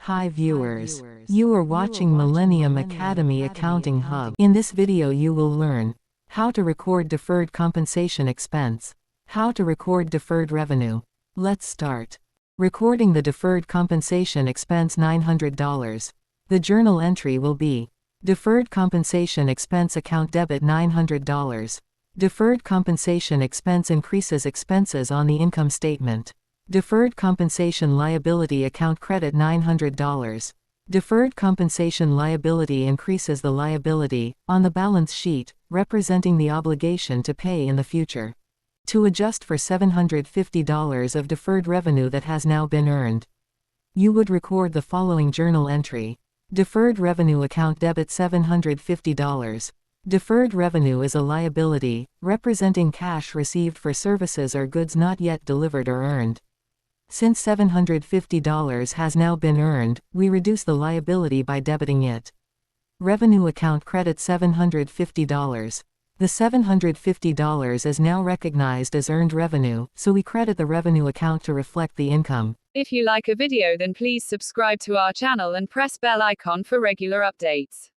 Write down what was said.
Hi viewers. You are watching Millennium Academy Accounting Hub. In this video you will learn how to record deferred compensation expense, how to record deferred revenue. Let's start. Recording the deferred compensation expense $900. The journal entry will be deferred compensation expense account debit $900. Deferred compensation expense increases expenses on the income statement. Deferred compensation liability account credit $900. Deferred compensation liability increases the liability on the balance sheet, representing the obligation to pay in the future. To adjust for $750 of deferred revenue that has now been earned, you would record the following journal entry. Deferred revenue account debit $750. Deferred revenue is a liability, representing cash received for services or goods not yet delivered or earned. Since $750 has now been earned, we reduce the liability by debiting it. Revenue account credit $750. The $750 is now recognized as earned revenue, so we credit the revenue account to reflect the income. If you like a video, then please subscribe to our channel and press bell icon for regular updates.